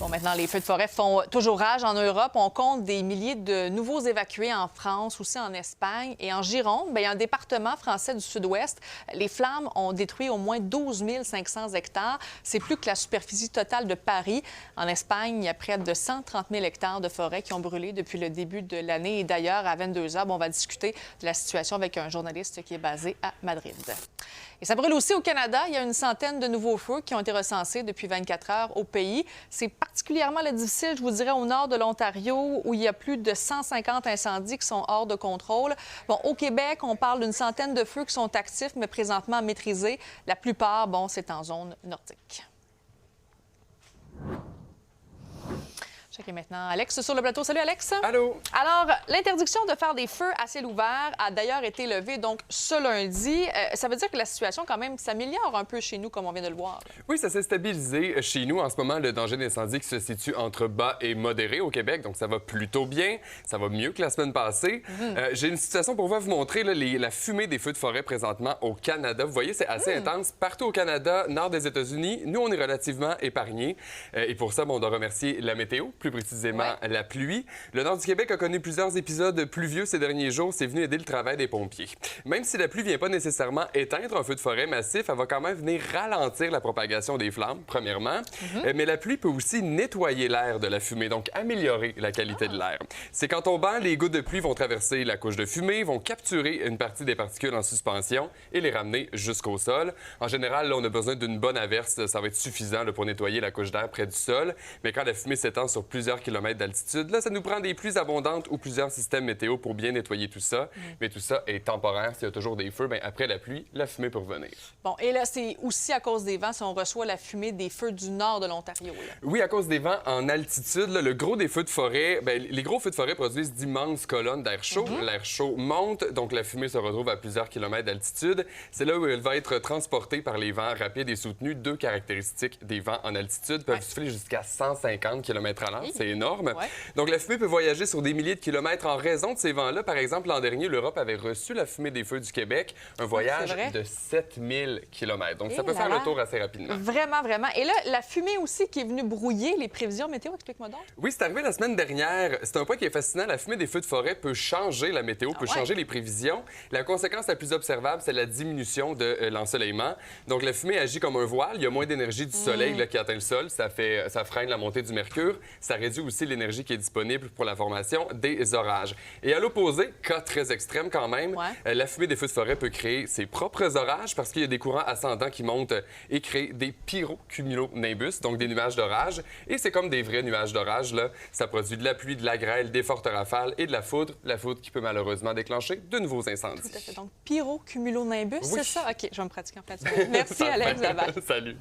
Bon, maintenant, les feux de forêt font toujours rage en Europe. On compte des milliers de nouveaux évacués en France, aussi en Espagne. Et en Gironde, bien, il y a un département français du sud-ouest. Les flammes ont détruit au moins 12 500 hectares. C'est plus que la superficie totale de Paris. En Espagne, il y a près de 130 000 hectares de forêt qui ont brûlé depuis le début de l'année. Et d'ailleurs, à 22 h, on va discuter de la situation avec un journaliste qui est basé à Madrid. Et ça brûle aussi au Canada. Il y a une centaine de nouveaux feux qui ont été recensés depuis 24 heures au pays. C'est particulièrement difficile, je vous dirais, au nord de l'Ontario, où il y a plus de 150 incendies qui sont hors de contrôle. Bon, au Québec, on parle d'une centaine de feux qui sont actifs, mais présentement maîtrisés. La plupart, bon, c'est en zone nordique. Checkez maintenant Alex sur le plateau. Salut, Alex. Allô. Alors, l'interdiction de faire des feux à ciel ouvert a d'ailleurs été levée donc ce lundi. Ça veut dire que la situation, quand même, s'améliore un peu chez nous, comme on vient de le voir. Oui, ça s'est stabilisé chez nous. En ce moment, le danger d'incendie qui se situe entre bas et modéré au Québec, donc ça va plutôt bien. Ça va mieux que la semaine passée. J'ai une situation pour vous montrer là, la fumée des feux de forêt présentement au Canada. Vous voyez, c'est assez intense. Partout au Canada, nord des États-Unis, nous, on est relativement épargnés. Et pour ça, on doit remercier la météo, plus précisément la pluie. Le nord du Québec a connu plusieurs épisodes pluvieux ces derniers jours. C'est venu aider le travail des pompiers. Même si la pluie ne vient pas nécessairement éteindre un feu de forêt massif, elle va quand même venir ralentir la propagation des flammes, premièrement. Mais la pluie peut aussi nettoyer l'air de la fumée, donc améliorer la qualité de l'air. C'est qu'en tombant, les gouttes de pluie vont traverser la couche de fumée, vont capturer une partie des particules en suspension et les ramener jusqu'au sol. En général, là, on a besoin d'une bonne averse. Ça va être suffisant là, pour nettoyer la couche d'air près du sol. Mais quand la fumée s'étend sur plusieurs kilomètres d'altitude, là, ça nous prend des pluies abondantes ou plusieurs systèmes météo pour bien nettoyer tout ça. Mais tout ça est temporaire. S'il y a toujours des feux, bien, après la pluie, la fumée peut revenir. Bon, et là, c'est aussi à cause des vents si on reçoit la fumée des feux du nord de l'Ontario. Oui, à cause des vents en altitude, là, le gros des feux de forêt, bien, les gros feux de forêt produisent d'immenses colonnes d'air chaud. L'air chaud monte, donc la fumée se retrouve à plusieurs kilomètres d'altitude. C'est là où elle va être transportée par les vents rapides et soutenus. Deux caractéristiques des vents en altitude peuvent souffler jusqu'à 150 km à l'heure. C'est énorme. Donc, la fumée peut voyager sur des milliers de kilomètres en raison de ces vents-là. Par exemple, l'an dernier, l'Europe avait reçu la fumée des feux du Québec, un voyage de 7000 km. Donc, ça peut faire le tour assez rapidement. Vraiment, vraiment. Et là, la fumée aussi qui est venue brouiller les prévisions météo, explique-moi donc. Oui, c'est arrivé la semaine dernière. C'est un point qui est fascinant. La fumée des feux de forêt peut changer la météo, peut changer les prévisions. La conséquence la plus observable, c'est la diminution de l'ensoleillement. Donc, la fumée agit comme un voile. Il y a moins d'énergie du soleil là, qui atteint le sol. Ça freine la montée du mercure. Ça réduit aussi l'énergie qui est disponible pour la formation des orages. Et à l'opposé, cas très extrême quand même, la fumée des feux de forêt peut créer ses propres orages parce qu'il y a des courants ascendants qui montent et créent des pyrocumulonimbus, donc des nuages d'orage. Et c'est comme des vrais nuages d'orage, là. Ça produit de la pluie, de la grêle, des fortes rafales et de la foudre qui peut malheureusement déclencher de nouveaux incendies. Tout à fait. Donc, pyrocumulonimbus, c'est ça? OK, je vais me pratiquer en fait. Merci, Alex. Salut.